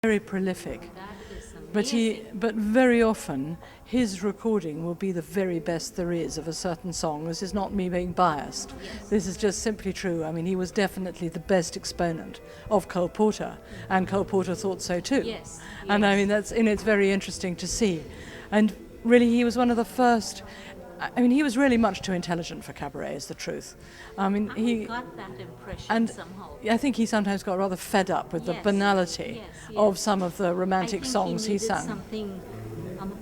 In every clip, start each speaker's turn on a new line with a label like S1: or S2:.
S1: Very prolific.
S2: That is
S1: But but very often his recording will be the very best there is of a certain song. This is not me being biased.
S2: Yes.
S1: This is just simply true. I mean, he was definitely the best exponent of Cole Porter, and Cole Porter thought so too.
S2: Yes.
S1: And I mean, it's very interesting to see. And really, he was one of the first. I mean, he was really much too intelligent for cabaret, is the truth. I mean,
S2: I got that impression somehow.
S1: I think he sometimes got rather fed up with the banality of some of the romantic songs he sang.
S2: Something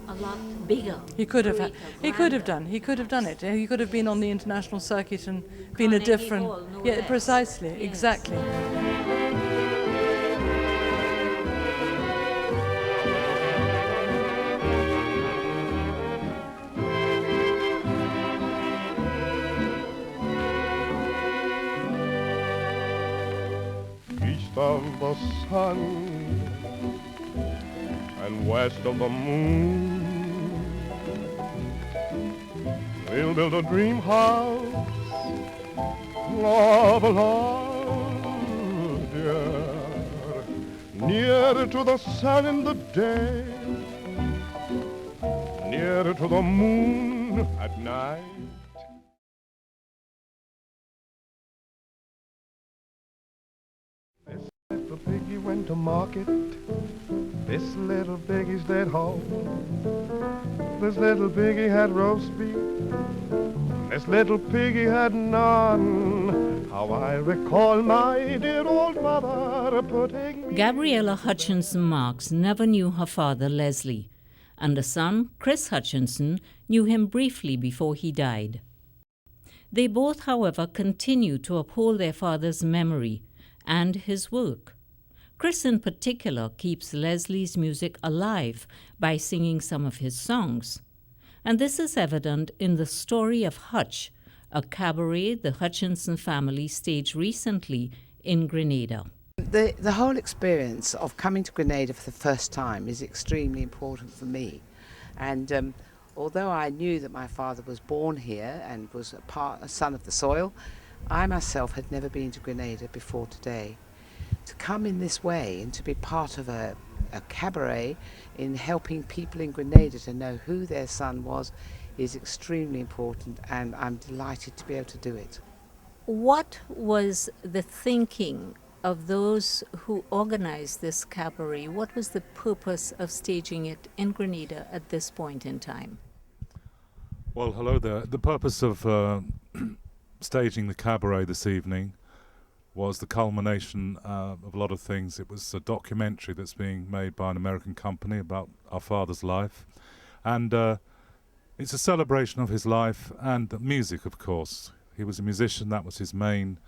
S2: a lot bigger.
S1: He could have done it. He could have been on the international circuit and been a different. Yeah, precisely, exactly.
S3: East of the sun and west of the moon, we'll build a dream house of love, dear, nearer to the sun in the day, nearer to the moon at night. Little piggy went to market. This little piggy stayed home. This little piggy had roast beef. This little piggy had none. How I recall my dear old mother putting me...
S4: Gabriella Hutchinson Marks never knew her father, Leslie, and the son, Chris Hutchinson, knew him briefly before he died. They both, however, continue to uphold their father's memory and his work. Chris in particular keeps Leslie's music alive by singing some of his songs. And this is evident in the story of Hutch, a cabaret the Hutchinson family staged recently in Grenada.
S5: The whole experience of coming to Grenada for the first time is extremely important for me. And although I knew that my father was born here and was a son of the soil, I myself had never been to Grenada before today. To come in this way and to be part of a cabaret in helping people in Grenada to know who their son was is extremely important, and I'm delighted to be able to do it.
S4: What was the thinking of those who organized this cabaret? What was the purpose of staging it in Grenada at this point in time?
S6: Well, hello there. The purpose of staging the cabaret this evening was the culmination of a lot of things. It was a documentary that's being made by an American company about our father's life, and it's a celebration of his life and the music, of course. He was a musician. That was his main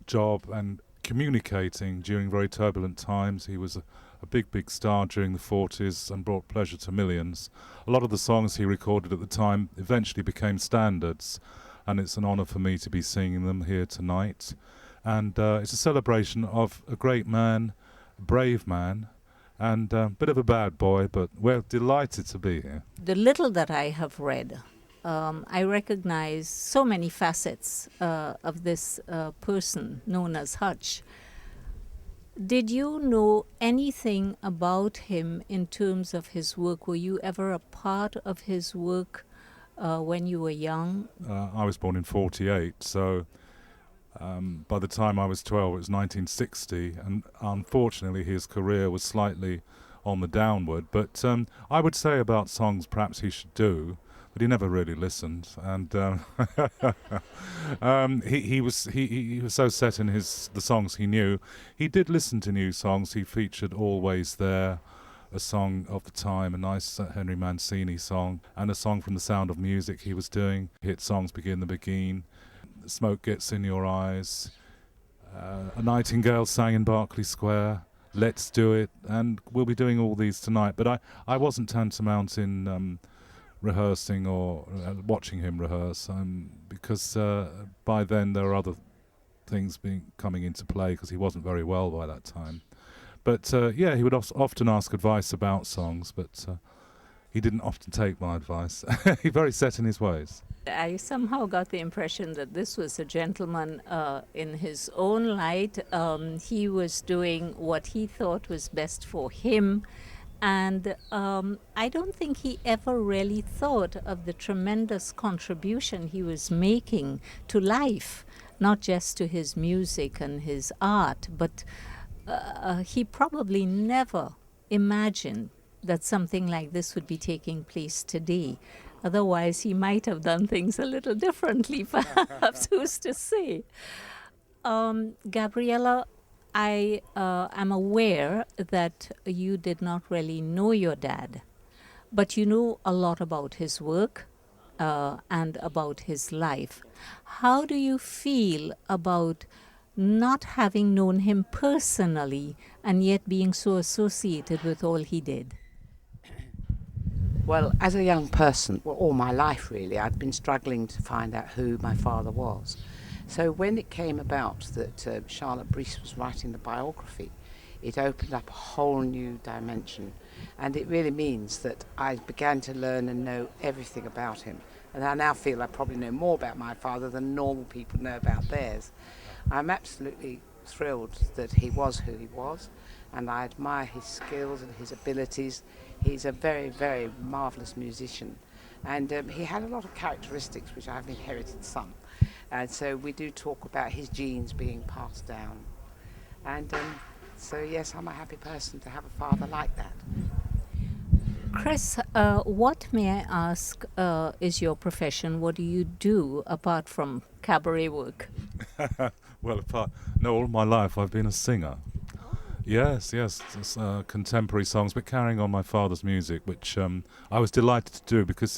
S6: job, and communicating during very turbulent times. He was a big star during the 40s and brought pleasure to millions. A lot of the songs he recorded at the time eventually became standards, and it's an honor for me to be singing them here tonight. And it's a celebration of a great man, a brave man, and a bit of a bad boy, but we're delighted to be here.
S4: The little that I have read, I recognize so many facets of this person known as Hutch. Did you know anything about him in terms of his work? Were you ever a part of his work when you were young?
S6: I was born in 48, so by the time I was 12, it was 1960, and unfortunately his career was slightly on the downward. But I would say about songs perhaps he should do, but he never really listened, and he was so set in the songs he knew. He did listen to new songs. He featured "Always There," a song of the time, a nice Henry Mancini song, and a song from The Sound of Music he was doing. Hit songs "Begin the Begin," "Smoke Gets in Your Eyes," "A Nightingale Sang in Berkeley Square," "Let's Do It," and we'll be doing all these tonight. But I wasn't tantamount in rehearsing or watching him rehearse, because by then there were other things coming into play, because he wasn't very well by that time. But yeah, he would often ask advice about songs, but he didn't often take my advice. He's very set in his ways.
S4: I somehow got the impression that this was a gentleman in his own light. He was doing what he thought was best for him. And I don't think he ever really thought of the tremendous contribution he was making to life, not just to his music and his art, but he probably never imagined that something like this would be taking place today. Otherwise, he might have done things a little differently, perhaps, who's to say? Gabriella, I am aware that you did not really know your dad, but you know a lot about his work and about his life. How do you feel about not having known him personally and yet being so associated with all he did?
S5: Well, as a young person, well, all my life really, I'd been struggling to find out who my father was. So when it came about that Charlotte Brees was writing the biography, it opened up a whole new dimension. And it really means that I began to learn and know everything about him. And I now feel I probably know more about my father than normal people know about theirs. I'm absolutely thrilled that he was who he was, and I admire his skills and his abilities. He's a very, very marvellous musician, and he had a lot of characteristics which I've inherited some, and so we do talk about his genes being passed down. And so yes, I'm a happy person to have a father like that.
S4: Chris, what, may I ask, is your profession? What do you do apart from cabaret work?
S6: Well, all my life I've been a singer. Yes, it's, contemporary songs, but carrying on my father's music, which I was delighted to do because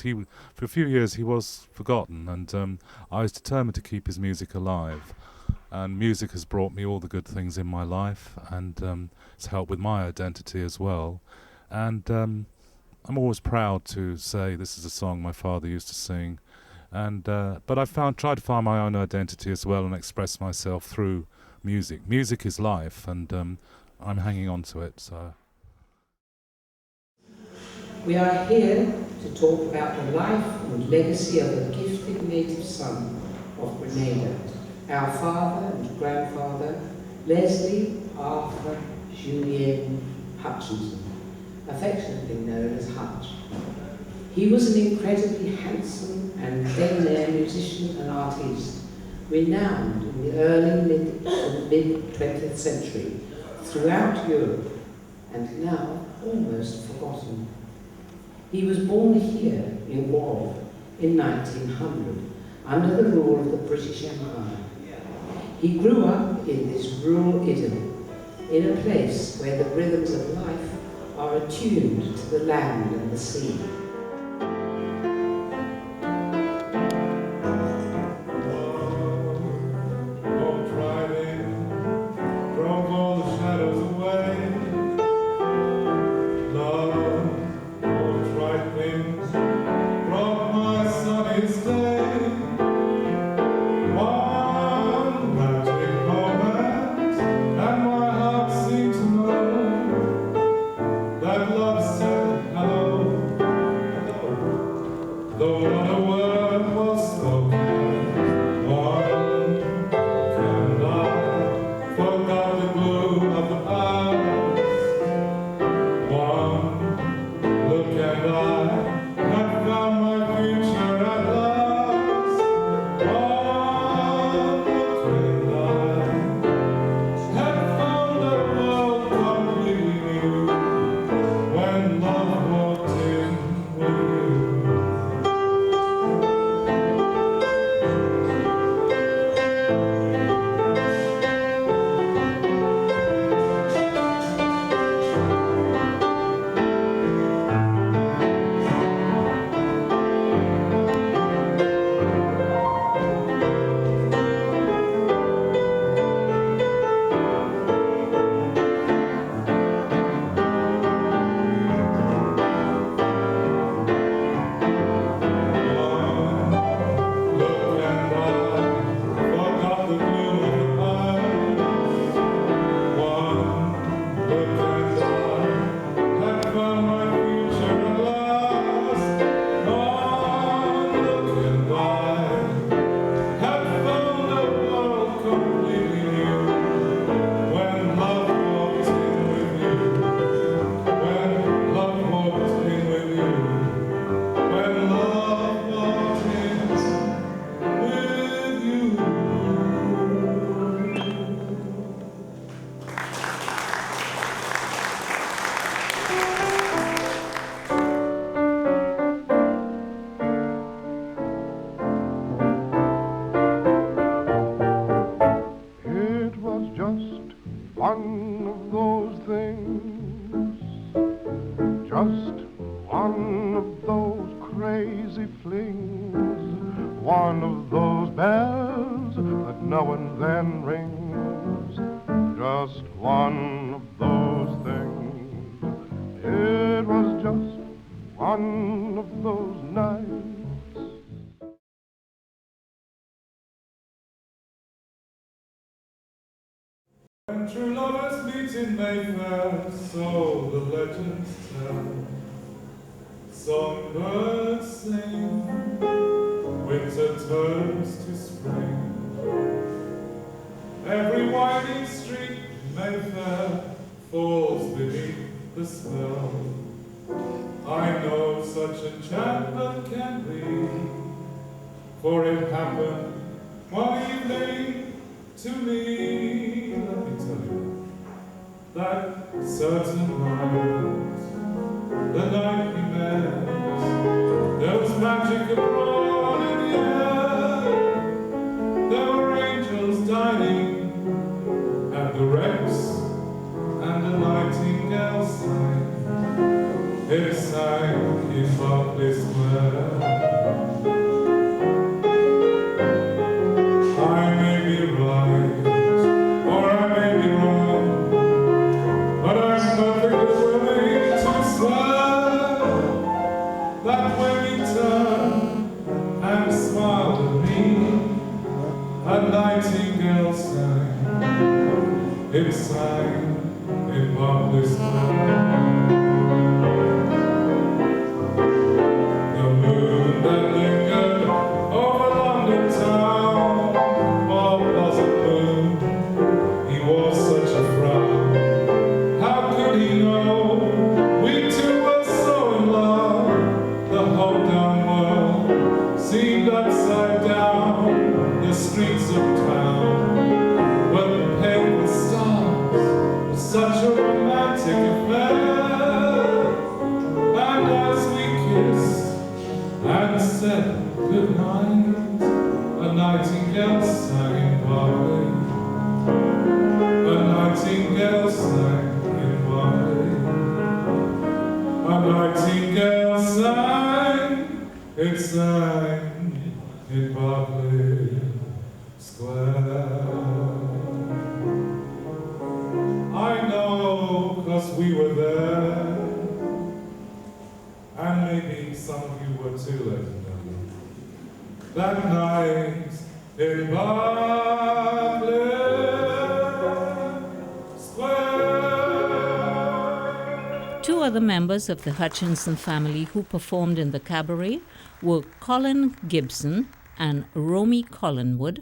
S6: for a few years he was forgotten, and I was determined to keep his music alive. And music has brought me all the good things in my life, and it's helped with my identity as well. And I'm always proud to say this is a song my father used to sing. And but I tried to find my own identity as well and express myself through music. Music is life, and I'm hanging on to it. So
S5: We are here to talk about the life and legacy of a gifted native son of Grenada, our father and grandfather, Leslie Arthur Julien Hutchinson, affectionately known as Hutch. He was an incredibly handsome and debonair musician and artist, renowned in the early mid-20th century throughout Europe, and now almost forgotten. He was born here in Warwick in 1900, under the rule of the British Empire. He grew up in this rural idyll, in a place where the rhythms of life are attuned to the land and the sea.
S3: those things, just one of those crazy flings, one of those bells that now and then rings, just one of those things. It was just one of those nights.
S6: When true lovers meet in Mayfair, so the legends tell. Songbirds sing, winter turns to spring. Every winding street in Mayfair falls beneath the spell. I know such enchantment can be, for it happened one evening to me. Let me tell you, that certain night, the night we met, there was magic abroad in the air. There were angels dining at the Rex, and a nightingale sang. It sang in Berkeley Square. I may be right, or I may be wrong, but I'm perfectly willing to swear that when he turned and smiled at me, a nightingale sang. It sang in Berkeley Square. The moon that lingered over London town, Bob was a moon, he wore such a frown. How could he know we two were so in love? The whole damn world seemed upside down. The streets of town were paved with stars, such a romantic affair. And as we kissed and said goodnight, a nightingale sang in Berkeley. A nightingale sang in Berkeley. A nightingale sang, it sang in Berkeley Square. I know, 'cause we were there, and maybe some of you were too, ladies and gentlemen. That night in Berkeley Square.
S4: Two other members of the Hutchinson family who performed in the Cabaret were Colin Gibson and Romy Collingwood,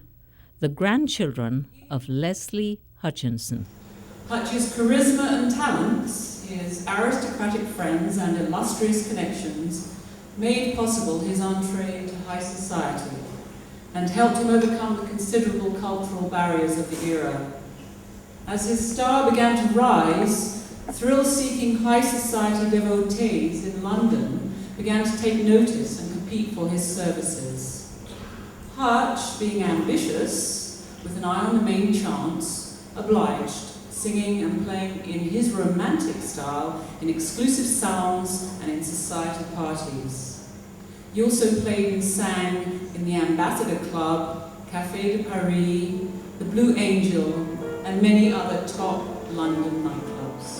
S4: the grandchildren of Leslie Hutchinson.
S7: Hutch's charisma and talents, his aristocratic friends and illustrious connections made possible his entree to high society and helped him overcome the considerable cultural barriers of the era. As his star began to rise, thrill-seeking high society devotees in London began to take notice and compete for his services. Hutch, being ambitious, with an eye on the main chance, obliged, singing and playing in his romantic style in exclusive salons and in society parties. He also played and sang in the Ambassador Club, Café de Paris, the Blue Angel, and many other top London nightclubs.